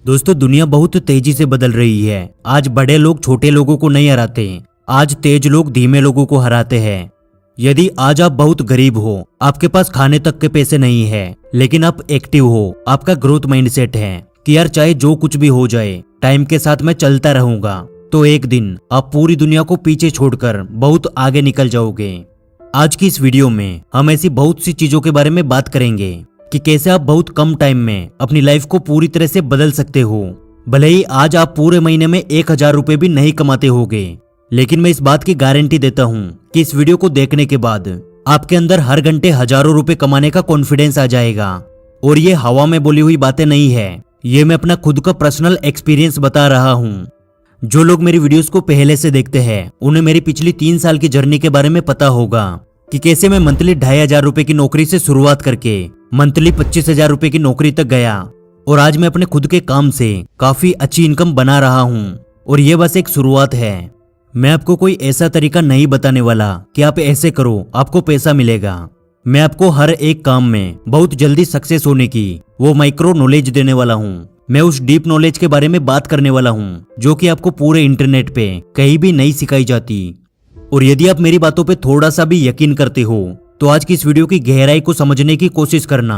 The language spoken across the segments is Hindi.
दोस्तों, दुनिया बहुत तेजी से बदल रही है। आज बड़े लोग छोटे लोगों को नहीं हराते। आज तेज लोग धीमे लोगों को हराते हैं। यदि आज आप बहुत गरीब हो, आपके पास खाने तक के पैसे नहीं है, लेकिन आप एक्टिव हो, आपका ग्रोथ माइंडसेट है कि यार चाहे जो कुछ भी हो जाए, टाइम के साथ मैं चलता रहूंगा, तो एक दिन आप पूरी दुनिया को पीछे छोड़कर बहुत आगे निकल जाओगे। आज की इस वीडियो में हम ऐसी बहुत सी चीजों के बारे में बात करेंगे कि कैसे आप बहुत कम टाइम में अपनी लाइफ को पूरी तरह से बदल सकते हो। भले ही आज आप पूरे महीने में 1000 रुपए भी नहीं कमाते होगे, लेकिन मैं इस बात की गारंटी देता हूँ कि इस वीडियो को देखने के बाद आपके अंदर हर घंटे हजारों रुपए कमाने का कॉन्फिडेंस आ जाएगा। और ये हवा में बोली हुई बातें नहीं है, ये मैं अपना खुद का पर्सनल एक्सपीरियंस बता रहा हूँ। जो लोग मेरी वीडियोस को पहले से देखते हैं, उन्हें मेरी पिछली 3 साल की जर्नी के बारे में पता होगा कि कैसे मैं मंथली 2500 रुपए की नौकरी से शुरुआत करके मंथली 25,000 रुपए की नौकरी तक गया। और आज मैं अपने खुद के काम से काफी अच्छी इनकम बना रहा हूँ। और ये बस एक शुरुआत है। मैं आपको कोई ऐसा तरीका नहीं बताने वाला कि आप ऐसे करो आपको पैसा मिलेगा। मैं आपको हर एक काम में बहुत जल्दी सक्सेस होने की वो माइक्रो नॉलेज देने वाला हूँ। मैं उस डीप नॉलेज के बारे में बात करने वाला हूँ जो कि आपको पूरे इंटरनेट पे कहीं भी नहीं सिखाई जाती। और यदि आप मेरी बातों पे थोड़ा सा भी यकीन करते हो, तो आज की इस वीडियो की गहराई को समझने की कोशिश करना।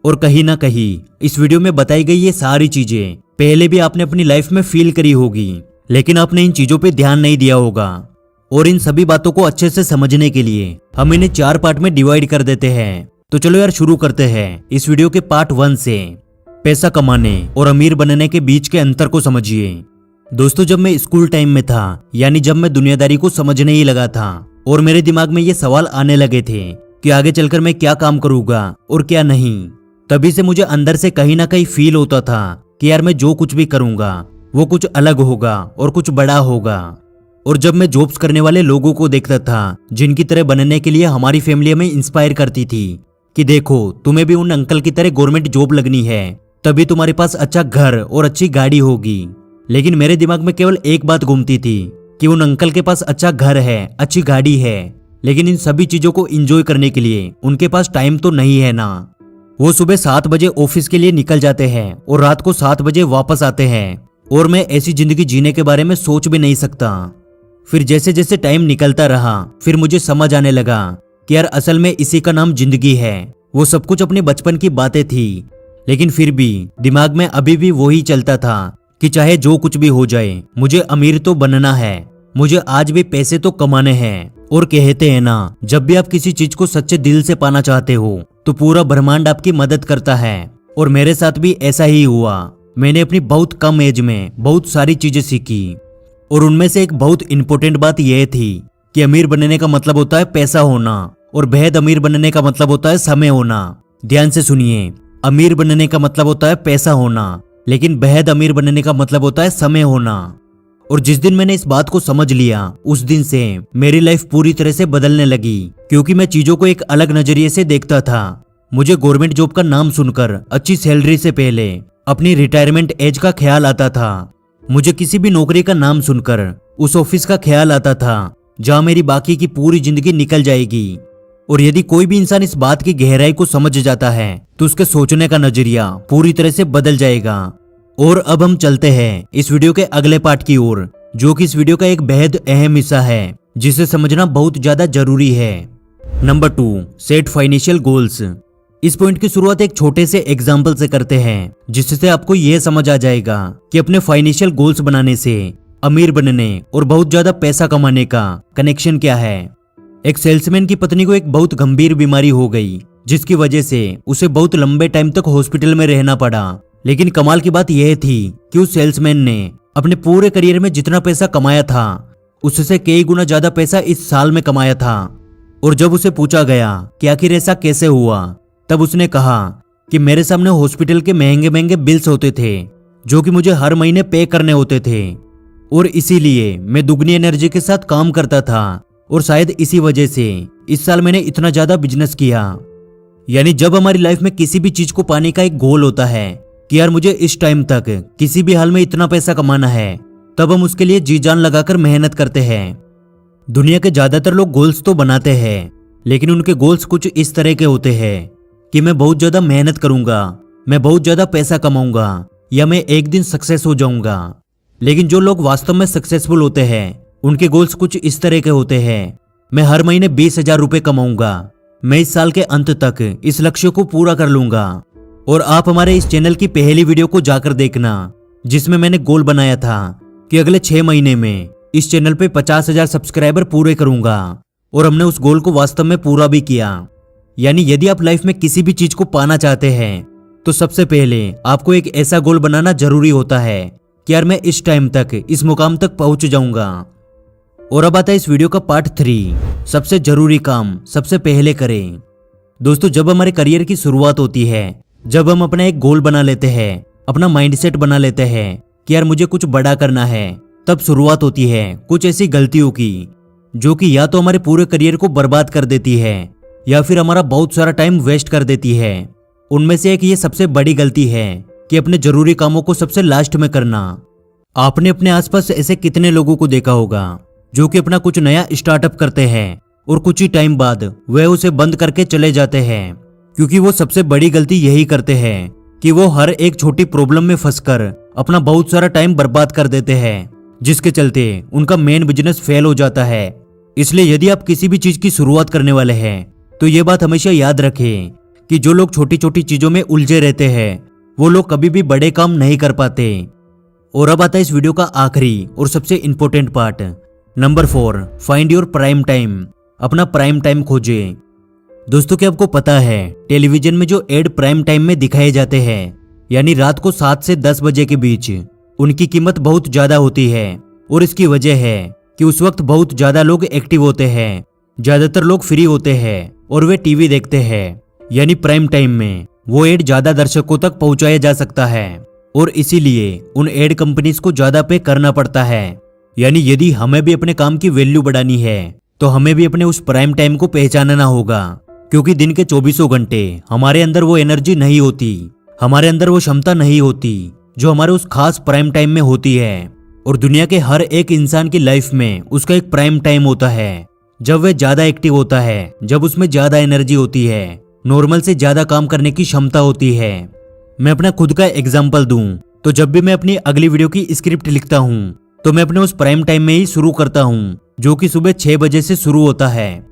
और कहीं ना कहीं इस वीडियो में बताई गई ये सारी चीजें पहले भी आपने अपनी लाइफ में फील करी होगी, लेकिन आपने इन चीजों पे ध्यान नहीं दिया होगा। और इन सभी बातों को अच्छे से समझने के लिए हम इन्हें 4 पार्ट में डिवाइड कर देते हैं। तो चलो यार शुरू करते हैं इस वीडियो के पार्ट 1 से। पैसा कमाने और अमीर बनने के बीच के अंतर को समझिए। दोस्तों, जब मैं स्कूल टाइम में था, यानी जब मैं दुनियादारी को समझने ही लगा था और मेरे दिमाग में ये सवाल आने लगे थे कि आगे चलकर मैं क्या काम करूंगा और क्या नहीं, तभी से मुझे अंदर से कहीं ना कहीं फील होता था कि यार मैं जो कुछ भी करूंगा वो कुछ अलग होगा और कुछ बड़ा होगा। और जब मैं जॉब्स करने वाले लोगों को देखता था जिनकी तरह बनने के लिए हमारी फैमिली हमें इंस्पायर करती थी कि देखो तुम्हें भी उन अंकल की तरह गवर्नमेंट जॉब लगनी है, तभी तुम्हारे पास अच्छा घर और अच्छी गाड़ी होगी। लेकिन मेरे दिमाग में केवल एक बात घूमती थी कि उन अंकल के पास अच्छा घर है, अच्छी गाड़ी है, लेकिन इन सभी चीजों को एंजॉय करने के लिए उनके पास टाइम तो नहीं है ना। वो सुबह 7 बजे ऑफिस के लिए निकल जाते हैं और रात को 7 बजे वापस आते हैं। और मैं ऐसी जिंदगी जीने के बारे में सोच भी नहीं सकता। फिर जैसे जैसे टाइम निकलता रहा, फिर मुझे समझ आने लगा कि यार असल में इसी का नाम जिंदगी है। वो सब कुछ अपने बचपन की बातें थी, लेकिन फिर भी दिमाग में अभी भी वही चलता था कि चाहे जो कुछ भी हो जाए, मुझे अमीर तो बनना है, मुझे आज भी पैसे तो कमाने हैं। और कहते हैं ना, जब भी आप किसी चीज को सच्चे दिल से पाना चाहते हो तो पूरा ब्रह्मांड आपकी मदद करता है। और मेरे साथ भी ऐसा ही हुआ। मैंने अपनी बहुत कम एज में बहुत सारी चीजें सीखी, और उनमें से एक बहुत इंपॉर्टेंट बात यह थी कि अमीर बनने का मतलब होता है पैसा होना, और बेहद अमीर बनने का मतलब होता है समय होना। ध्यान से सुनिए, अमीर बनने का मतलब होता है पैसा होना, लेकिन बेहद अमीर बनने का मतलब होता है समय होना। और जिस दिन मैंने इस बात को समझ लिया, उस दिन से मेरी लाइफ पूरी तरह से बदलने लगी, क्योंकि मैं चीजों को एक अलग नजरिए से देखता था। मुझे गवर्नमेंट जॉब का नाम सुनकर अच्छी सैलरी से पहले अपनी रिटायरमेंट एज का ख्याल आता था। मुझे किसी भी नौकरी का नाम सुनकर उस ऑफिस का ख्याल आता था जहां मेरी बाकी की पूरी जिंदगी निकल जाएगी। और यदि कोई भी इंसान इस बात की गहराई को समझ जाता है तो उसके सोचने का नजरिया पूरी तरह से बदल जाएगा। और अब हम चलते हैं इस वीडियो के अगले पार्ट की ओर, जो कि इस वीडियो का एक बेहद अहम हिस्सा है जिसे समझना बहुत ज्यादा जरूरी है। Number 2, set financial goals. इस पॉइंट की शुरुआत एक छोटे से एग्जाम्पल से करते हैं, जिससे आपको यह समझ आ जाएगा कि अपने फाइनेंशियल गोल्स बनाने से अमीर बनने और बहुत ज्यादा पैसा कमाने का कनेक्शन क्या है। एक सेल्समैन की पत्नी को एक बहुत गंभीर बीमारी हो गई, जिसकी वजह से उसे बहुत लंबे टाइम तक हॉस्पिटल में रहना पड़ा। लेकिन कमाल की बात यह थी कि उस सेल्समैन ने अपने पूरे करियर में जितना पैसा कमाया था, उससे कई गुना ज्यादा पैसा इस साल में कमाया था। और जब उसे पूछा गया कि आखिर ऐसा कैसे हुआ, तब उसने कहा कि मेरे सामने हॉस्पिटल के महंगे महंगे बिल्स होते थे जो कि मुझे हर महीने पे करने होते थे, और इसीलिए मैं दुगनी एनर्जी के साथ काम करता था। और शायद इसी वजह से इस साल मैंने इतना ज्यादा बिजनेस किया। यानी जब हमारी लाइफ में किसी भी चीज को पाने का एक गोल होता है कि यार मुझे इस टाइम तक किसी भी हाल में इतना पैसा कमाना है, तब हम उसके लिए जी जान लगाकर मेहनत करते हैं। दुनिया के ज्यादातर लोग गोल्स तो बनाते हैं, लेकिन उनके गोल्स कुछ इस तरह के होते हैं कि मैं बहुत ज्यादा मेहनत करूंगा, मैं बहुत ज्यादा पैसा कमाऊंगा, या मैं एक दिन सक्सेस हो जाऊंगा। लेकिन जो लोग वास्तव में सक्सेसफुल होते हैं उनके गोल्स कुछ इस तरह के होते हैं। मैं हर महीने 20,000 रुपए कमाऊंगा। मैं इस साल के अंत तक इस लक्ष्य को पूरा कर लूंगा। और आप हमारे इस चैनल की पहली वीडियो को जाकर देखना, जिसमें मैंने गोल बनाया था कि अगले 6 महीने में इस चैनल पे 50,000 सब्सक्राइबर पूरे करूंगा। और हमने उस गोल को वास्तव में पूरा भी किया। यानी यदि आप लाइफ में किसी भी चीज को पाना चाहते हैं तो सबसे पहले आपको एक ऐसा गोल बनाना जरूरी होता है कि यार मैं इस टाइम तक इस मुकाम तक पहुंच जाऊंगा। और अब आता है इस वीडियो का पार्ट 3, सबसे जरूरी काम सबसे पहले करें। दोस्तों, जब हमारे करियर की शुरुआत होती है, जब हम अपना एक गोल बना लेते हैं, अपना माइंडसेट बना लेते हैं कि यार मुझे कुछ बड़ा करना है, तब शुरुआत होती है कुछ ऐसी गलतियों की जो कि या तो हमारे पूरे करियर को बर्बाद कर देती है या फिर हमारा बहुत सारा टाइम वेस्ट कर देती है। उनमें से एक ये सबसे बड़ी गलती है कि अपने जरूरी कामों को सबसे लास्ट में करना। आपने अपने आसपास ऐसे कितने लोगों को देखा होगा जो कि अपना कुछ नया स्टार्टअप करते हैं और कुछ ही टाइम बाद वह उसे बंद करके चले जाते हैं, क्योंकि वो सबसे बड़ी गलती यही करते हैं कि वो हर एक छोटी प्रॉब्लम में फंसकर अपना बहुत सारा टाइम बर्बाद कर देते हैं, जिसके चलते उनका मेन बिजनेस फेल हो जाता है। इसलिए यदि आप किसी भी चीज की शुरुआत करने वाले हैं तो ये बात हमेशा याद रखें कि जो लोग छोटी छोटी चीजों में उलझे रहते हैं वो लोग कभी भी बड़े काम नहीं कर पाते। और अब आता है इस वीडियो का आखिरी और सबसे important part, number 4, find your prime time. अपना प्राइम टाइम खोजें। दोस्तों, क्या आपको पता है टेलीविजन में जो एड प्राइम टाइम में दिखाए जाते हैं, यानी रात को 7 से 10 बजे के बीच, उनकी कीमत बहुत ज्यादा होती है। और इसकी वजह है कि उस वक्त बहुत ज्यादा लोग एक्टिव होते हैं, ज्यादातर लोग फ्री होते हैं और वे टीवी देखते हैं। यानी प्राइम टाइम में वो एड ज्यादा दर्शकों तक पहुंचाया जा सकता है और इसीलिए उन एड कंपनीज को ज्यादा पे करना पड़ता है। यानी यदि हमें भी अपने काम की वैल्यू बढ़ानी है तो हमें भी अपने उस प्राइम टाइम को पहचानना होगा, क्योंकि दिन के 24 घंटे हमारे अंदर वो एनर्जी नहीं होती, हमारे अंदर वो क्षमता नहीं होती जो हमारे उस खास प्राइम टाइम में होती है। और दुनिया के हर एक इंसान की लाइफ में उसका एक प्राइम टाइम होता है, जब वह ज्यादा एक्टिव होता है, जब उसमें ज्यादा एनर्जी होती है, नॉर्मल से ज्यादा काम करने की क्षमता होती है। मैं अपना खुद का एग्जाम्पल दूं तो जब भी मैं अपनी अगली वीडियो की स्क्रिप्ट लिखता हूं तो मैं अपने उस प्राइम टाइम में ही शुरू करता हूं, जो कि सुबह 6 बजे से शुरू होता है।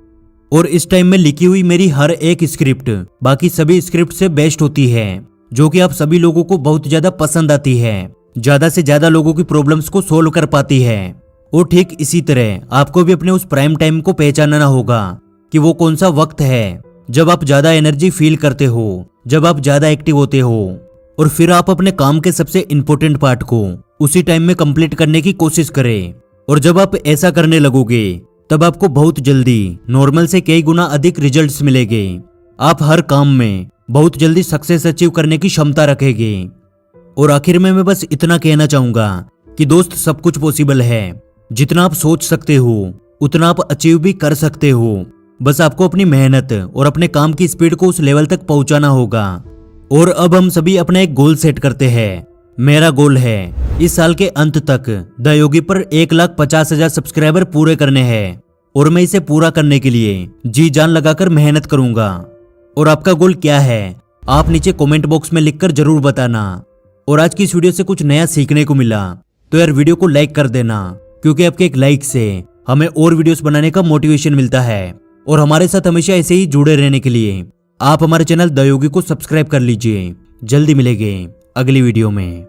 और इस टाइम में लिखी हुई मेरी हर एक स्क्रिप्ट बाकी सभी स्क्रिप्ट से बेस्ट होती है, जो कि आप सभी लोगों को बहुत ज्यादा पसंद आती है, ज्यादा से ज्यादा लोगों की प्रॉब्लम्स को सोल्व कर पाती है। और ठीक इसी तरह आपको भी अपने उस प्राइम टाइम को पहचानना होगा कि वो कौन सा वक्त है जब आप ज्यादा एनर्जी फील करते हो, जब आप ज्यादा एक्टिव होते हो। और फिर आप अपने काम के सबसे इंपॉर्टेंट पार्ट को उसी टाइम में कंप्लीट करने की कोशिश करें। और जब आप ऐसा करने लगोगे तब आपको बहुत जल्दी नॉर्मल से कई गुना अधिक रिजल्ट्स मिलेंगे। आप हर काम में बहुत जल्दी सक्सेस अचीव करने की क्षमता रखेंगे। और आखिर में मैं बस इतना कहना चाहूंगा कि दोस्त, सब कुछ पॉसिबल है। जितना आप सोच सकते हो उतना आप अचीव भी कर सकते हो। बस आपको अपनी मेहनत और अपने काम की स्पीड को उस लेवल तक पहुंचाना होगा। और अब हम सभी अपना एक गोल सेट करते हैं। मेरा गोल है इस साल के अंत तक द योगी पर 1,50,000 सब्सक्राइबर पूरे करने हैं। और मैं इसे पूरा करने के लिए जी जान लगाकर मेहनत करूंगा। और आपका गोल क्या है, आप नीचे कमेंट बॉक्स में लिखकर जरूर बताना। और आज की इस वीडियो से कुछ नया सीखने को मिला तो यार वीडियो को लाइक कर देना, क्योंकि आपके एक लाइक से हमें और वीडियोस बनाने का मोटिवेशन मिलता है। और हमारे साथ हमेशा ऐसे ही जुड़े रहने के लिए आप हमारे चैनल द योगी को सब्सक्राइब कर लीजिए। जल्दी मिलेंगे अगली वीडियो में।